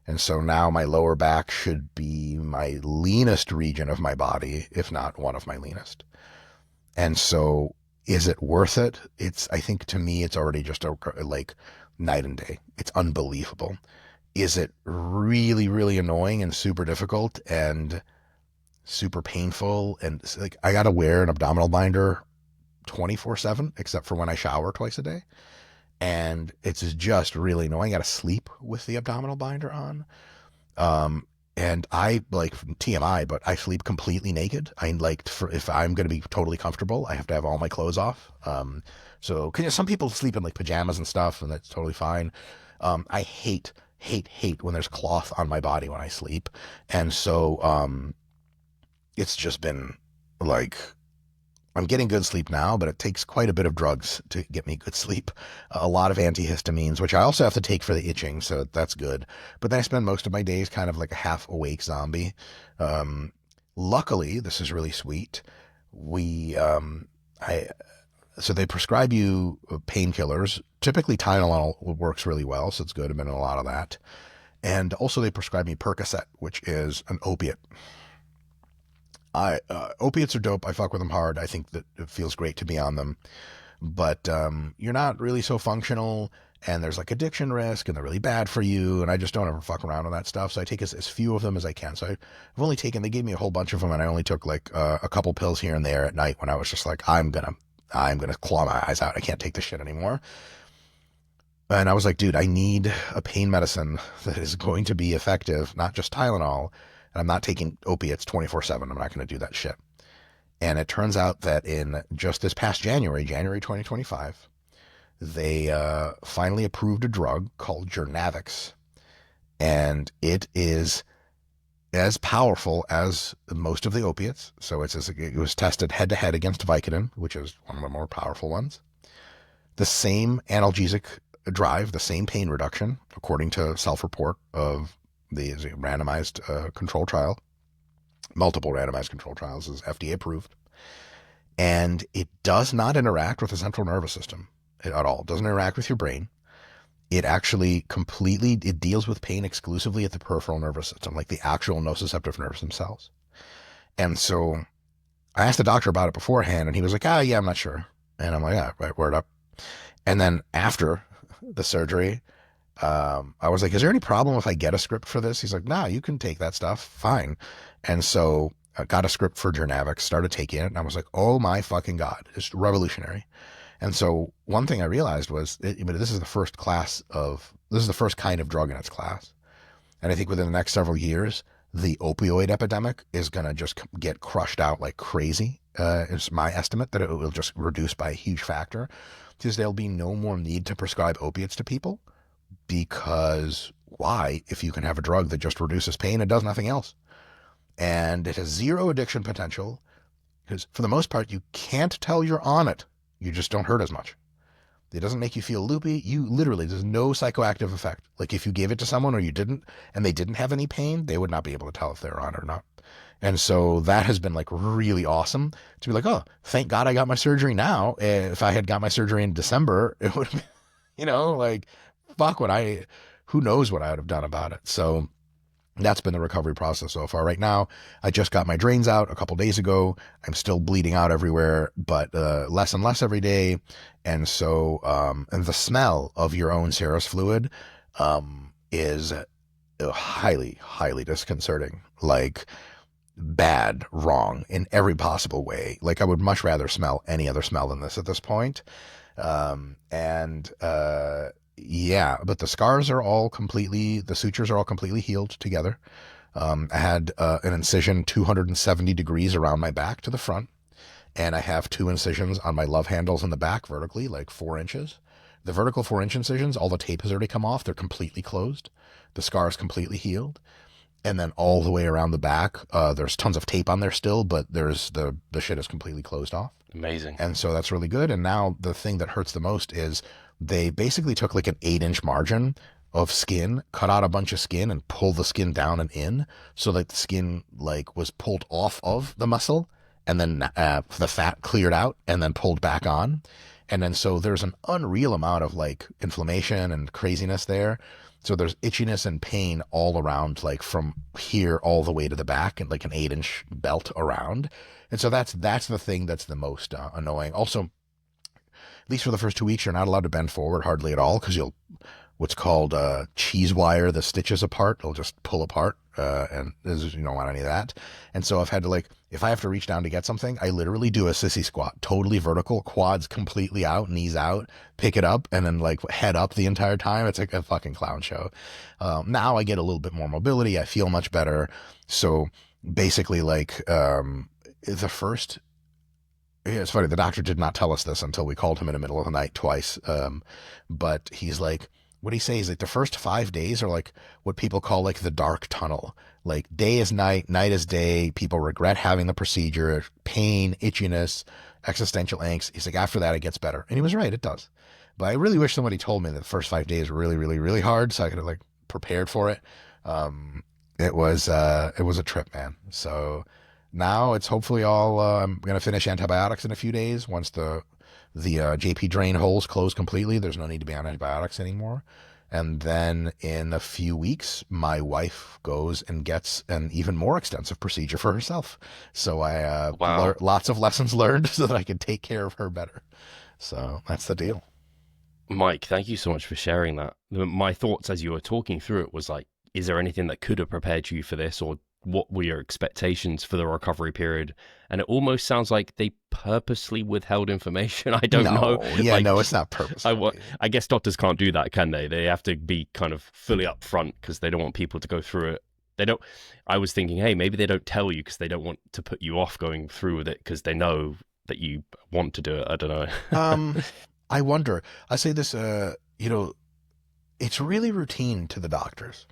And so now my lower back should be my leanest region of my body, if not one of my leanest. And so is it worth it? I think to me, it's already just like night and day. It's unbelievable. Is it really, really annoying and super difficult and super painful? And like, I got to wear an abdominal binder 24/7, except for when I shower twice a day. And it's just really annoying. I got to sleep with the abdominal binder on. And I like TMI, but I sleep completely naked. I like if I'm going to be totally comfortable, I have to have all my clothes off. So some people sleep in like pajamas and stuff, and that's totally fine. I hate when there's cloth on my body when I sleep. And so, it's just been like, I'm getting good sleep now, but it takes quite a bit of drugs to get me good sleep. A lot of antihistamines, which I also have to take for the itching, so that's good. But then I spend most of my days kind of like a half awake zombie. Luckily, this is really sweet. So they prescribe you painkillers. Typically Tylenol works really well, so it's good. I've been in a lot of that. And also they prescribe me Percocet, which is an opiate. Opiates are dope. I fuck with them hard. I think that it feels great to be on them, but you're not really so functional, and there's like addiction risk, and they're really bad for you. And I just don't ever fuck around with that stuff. So I take as few of them as I can. So I've only taken. They gave me a whole bunch of them, and I only took like a couple pills here and there at night when I was just like, I'm gonna claw my eyes out. I can't take this shit anymore. And I was like, dude, I need a pain medicine that is going to be effective, not just Tylenol. And I'm not taking opiates 24/7. I'm not going to do that shit. And it turns out that in just this past January 2025, they finally approved a drug called Journavx. And it is as powerful as most of the opiates. So it was tested head to head against Vicodin, which is one of the more powerful ones. The same analgesic drive, the same pain reduction, according to self-report of the randomized control trial, multiple randomized control trials, is FDA approved. And it does not interact with the central nervous system at all. It doesn't interact with your brain. It actually it deals with pain exclusively at the peripheral nervous system, like the actual nociceptive nerves themselves. And so I asked the doctor about it beforehand, and he was like, yeah, I'm not sure. And I'm like, yeah, right, word up. And then after the surgery, I was like, is there any problem if I get a script for this? He's like, nah, you can take that stuff. Fine. And so I got a script for Journavx, started taking it, and I was like, oh my fucking God, it's revolutionary. And so one thing I realized was, this is the first kind of drug in its class. And I think within the next several years, the opioid epidemic is going to just get crushed out like crazy. It's my estimate that it will just reduce by a huge factor, because there'll be no more need to prescribe opiates to people. Because why, if you can have a drug that just reduces pain and does nothing else? And it has zero addiction potential, because for the most part, you can't tell you're on it. You just don't hurt as much. It doesn't make you feel loopy. There's no psychoactive effect. Like if you gave it to someone or you didn't, and they didn't have any pain, they would not be able to tell if they're on it or not. And so that has been like really awesome to be like, oh, thank God I got my surgery now. If I had got my surgery in December, it would have been, like, fuck who knows what I would have done about it. So that's been the recovery process so far. Right now, I just got my drains out a couple days ago. I'm still bleeding out everywhere, but less and less every day. And so, and the smell of your own serous fluid is highly, highly disconcerting. Like bad, wrong in every possible way. Like I would much rather smell any other smell than this at this point. Yeah, but the sutures are all completely healed together. I had an incision 270 degrees around my back to the front, and I have 2 incisions on my love handles in the back vertically, like 4 inches. The vertical 4-inch incisions, all the tape has already come off. They're completely closed. The scar is completely healed. And then all the way around the back, there's tons of tape on there still, but there's the shit is completely closed off. Amazing. And so that's really good. And now the thing that hurts the most is they basically took like an 8-inch margin of skin, cut out a bunch of skin and pulled the skin down and in, so that the skin like was pulled off of the muscle, and then the fat cleared out and then pulled back on. And then so there's an unreal amount of like inflammation and craziness there. So there's itchiness and pain all around, like from here all the way to the back, and like an 8-inch belt around. And so that's the thing that's the most annoying. Also, at least for the first 2 weeks, you're not allowed to bend forward hardly at all, because you'll what's called cheese wire the stitches apart. It'll just pull apart, and you don't want any of that. And so I've had to, like, if I have to reach down to get something, I literally do a sissy squat, totally vertical, quads completely out, knees out, pick it up, and then like head up the entire time. It's like a fucking clown show. Now I get a little bit more mobility. I feel much better. So basically, like the first. Yeah, it's funny. The doctor did not tell us this until we called him in the middle of the night twice. But he's like, what he says, like the first 5 days are like what people call like the dark tunnel. Like day is night, night is day. People regret having the procedure, pain, itchiness, existential angst. He's like, after that, it gets better. And he was right. It does. But I really wish somebody told me that the first 5 days were really, really, really hard, so I could have like prepared for it. It was a trip, man. So now it's hopefully all, I'm going to finish antibiotics in a few days. Once the JP drain holes close completely, there's no need to be on antibiotics anymore. And then in a few weeks, my wife goes and gets an even more extensive procedure for herself. So I Wow. lots of lessons learned so that I can take care of her better. So that's the deal. Mike, thank you so much for sharing that. My thoughts as you were talking through it was like, is there anything that could have prepared you for this, or what were your expectations for the recovery period? And it almost sounds like they purposely withheld information. I don't know. No, yeah, Like, no, it's not purposefully. I guess doctors can't do that, can they? They have to be kind of fully upfront because they don't want people to go through it. They don't. I was thinking, hey, maybe they don't tell you because they don't want to put you off going through with it because they know that you want to do it. I don't know. I wonder. I say this, it's really routine to the doctors.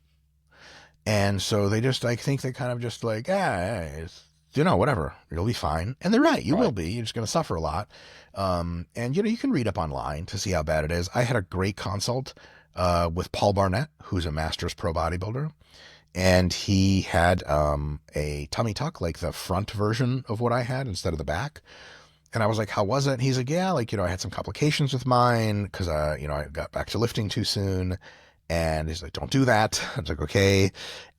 And so they just like think they kind of just like, it's, whatever, you'll be fine. And they're right, you will be. You're just going to suffer a lot. And you can read up online to see how bad it is. I had a great consult with Paul Barnett, who's a Masters Pro bodybuilder, and he had a tummy tuck, like the front version of what I had instead of the back. And I was like, how was it? And he's like, yeah, I had some complications with mine because, I got back to lifting too soon. And he's like, don't do that. I was like, okay.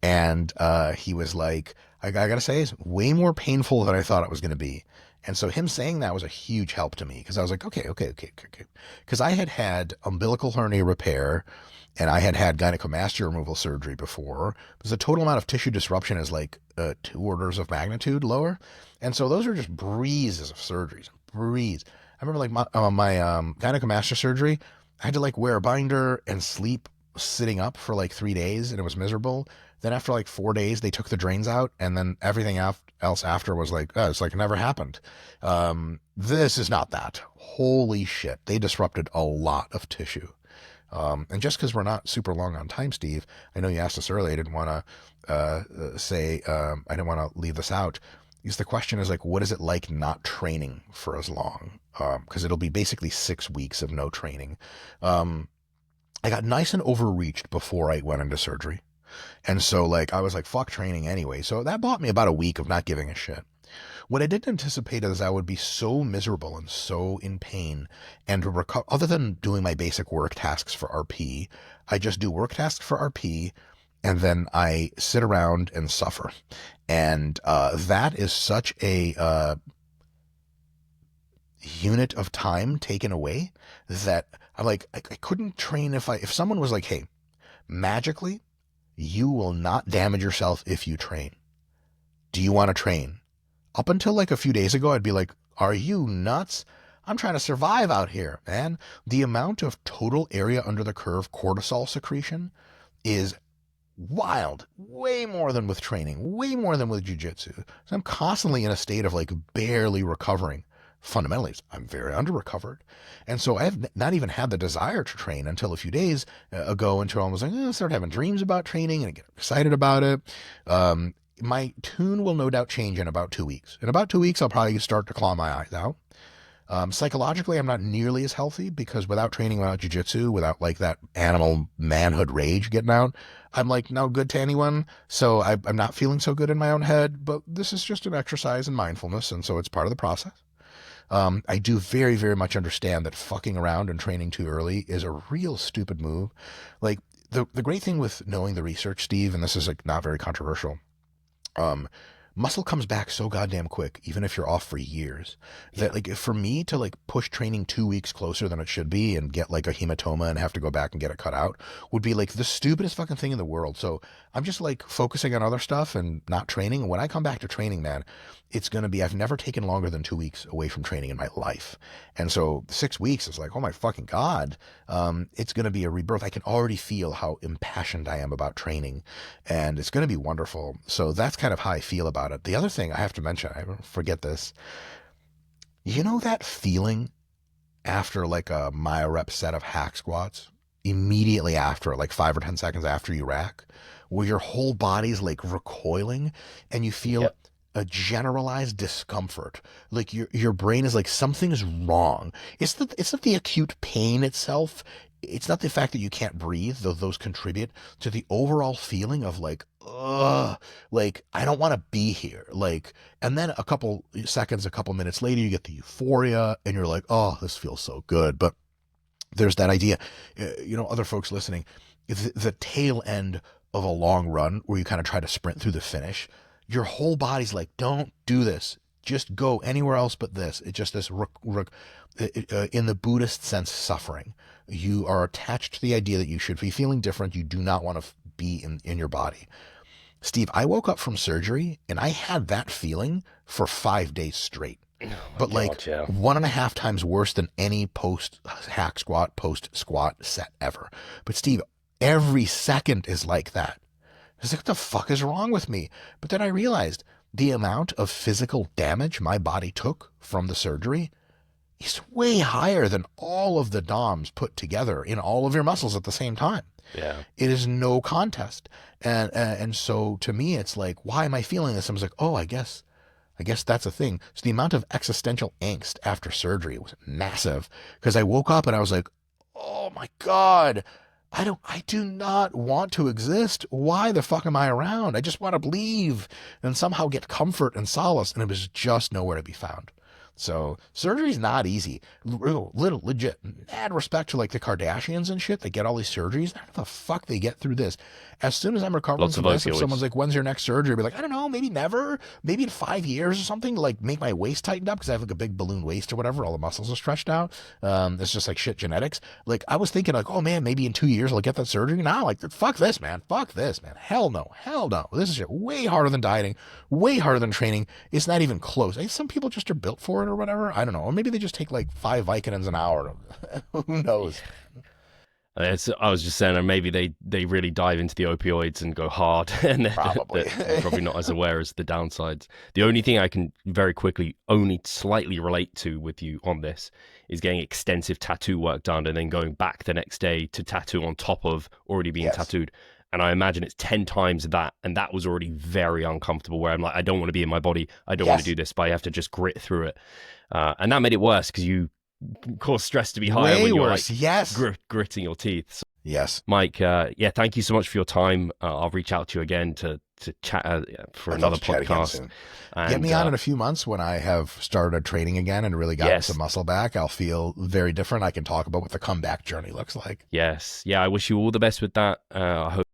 And he was like, I gotta say, it's way more painful than I thought it was going to be. And so him saying that was a huge help to me because I was like, okay. Because I had had umbilical hernia repair and I had had gynecomastia removal surgery before. Because the total amount of tissue disruption is like 2 orders of magnitude lower. And so those are just breezes of surgeries. Breeze. I remember like my gynecomastia surgery, I had to like wear a binder and sleep sitting up for like 3 days and it was miserable. Then after like 4 days, they took the drains out and then everything else after was like, it's like it never happened. This is not that. Holy shit. They disrupted a lot of tissue. And just because we're not super long on time, Steve, I know you asked us earlier, I didn't want to I didn't want to leave this out. Because the question is like, what is it like not training for as long? Because it'll be basically 6 weeks of no training. I got nice and overreached before I went into surgery. And so like, I was like, fuck training anyway. So that bought me about a week of not giving a shit. What I didn't anticipate is I would be so miserable and so in pain and to recover, other than doing my basic work tasks for RP, I just do work tasks for RP and then I sit around and suffer. And that is such a unit of time taken away that I'm like, I couldn't train if someone was like, hey, magically, you will not damage yourself if you train. Do you want to train? Up until like a few days ago, I'd be like, are you nuts? I'm trying to survive out here, man. The amount of total area under the curve cortisol secretion is wild, way more than with training, way more than with jiu-jitsu. So I'm constantly in a state of like barely recovering. Fundamentally, I'm very under-recovered. And so I have not even had the desire to train until a few days ago, until I was like, I started having dreams about training and I get excited about it. My tune will no doubt change in about 2 weeks. In about 2 weeks, I'll probably start to claw my eyes out. Psychologically, I'm not nearly as healthy because without training, without jiu-jitsu, without like that animal manhood rage getting out, I'm like no good to anyone. So I'm not feeling so good in my own head, but this is just an exercise in mindfulness. And so it's part of the process. I do very, very much understand that fucking around and training too early is a real stupid move. Like the great thing with knowing the research, Steve, and this is like not very controversial, muscle comes back so goddamn quick, even if you're off for years, that like for me to like push training 2 weeks closer than it should be and get like a hematoma and have to go back and get it cut out would be like the stupidest fucking thing in the world. So I'm just like focusing on other stuff and not training. And when I come back to training, man, it's going to be, I've never taken longer than 2 weeks away from training in my life. And so 6 weeks is like, oh my fucking God. It's going to be a rebirth. I can already feel how impassioned I am about training and it's going to be wonderful. So that's kind of how I feel about it. The other thing I have to mention, I don't forget this, you know that feeling after like a myo-rep set of hack squats, immediately after, like 5 or 10 seconds after you rack, where your whole body's like recoiling and you feel a generalized discomfort. Like your brain is like, something's wrong. It's not the acute pain itself. It's not the fact that you can't breathe, though those contribute to the overall feeling of like, ugh, like I don't want to be here. Like, and then a couple seconds, a couple minutes later, you get the euphoria and you're like, oh, this feels so good. But there's that idea, other folks listening, the tail end of a long run where you kind of try to sprint through the finish, your whole body's like, don't do this. Just go anywhere else but this. It's just this, in the Buddhist sense, suffering. You are attached to the idea that you should be feeling different. You do not want to be in your body. Steve, I woke up from surgery and I had that feeling for 5 days straight. Oh But my like God, yeah. 1.5 times worse than any post hack squat, post squat set ever. But Steve, every second is like that. I was like, what the fuck is wrong with me? But then I realized the amount of physical damage my body took from the surgery is way higher than all of the DOMs put together in all of your muscles at the same time. Yeah. It is no contest. And so to me, it's like, why am I feeling this? I was like, oh, I guess that's a thing. So the amount of existential angst after surgery was massive because I woke up and I was like, oh my God, I do not want to exist. Why the fuck am I around? I just want to leave and somehow get comfort and solace. And it was just nowhere to be found. So surgery's not easy. Little legit mad respect to like the Kardashians and shit. They get all these surgeries. How the fuck they get through this? As soon as I'm recovering Lots from of this, if opioids. someone's like, "When's your next surgery?" I'll be like, "I don't know, maybe never, maybe in 5 years or something." To like make my waist tightened up because I have like a big balloon waist or whatever. All the muscles are stretched out. It's just like shit genetics. Like I was thinking like, oh man, maybe in 2 years I'll get that surgery. Now like, fuck this, man. Fuck this, man. Hell no, hell no. This is shit way harder than dieting, way harder than training. It's not even close. Some people just are built for it or whatever. I don't know. Or maybe they just take like 5 Vicodins an hour. Who knows? I was just saying, or maybe they really dive into the opioids and go hard, and they're probably not as aware as the downsides. The only thing I can very quickly only slightly relate to with you on this is getting extensive tattoo work done and then going back the next day to tattoo on top of already being tattooed. And I imagine it's 10 times that, and that was already very uncomfortable, where I'm like, I don't want to be in my body, I don't want to do this, but I have to just grit through it. And that made it worse because you cause stress to be higher way when you're worse. like gritting your teeth. So, yes, Mike, yeah, thank you so much for your time. I'll reach out to you again to chat for another podcast. And, get me on in a few months when I have started training again and really gotten some muscle back. I'll feel very different. I can talk about what the comeback journey looks like. Yes. Yeah, I wish you all the best with that. I hope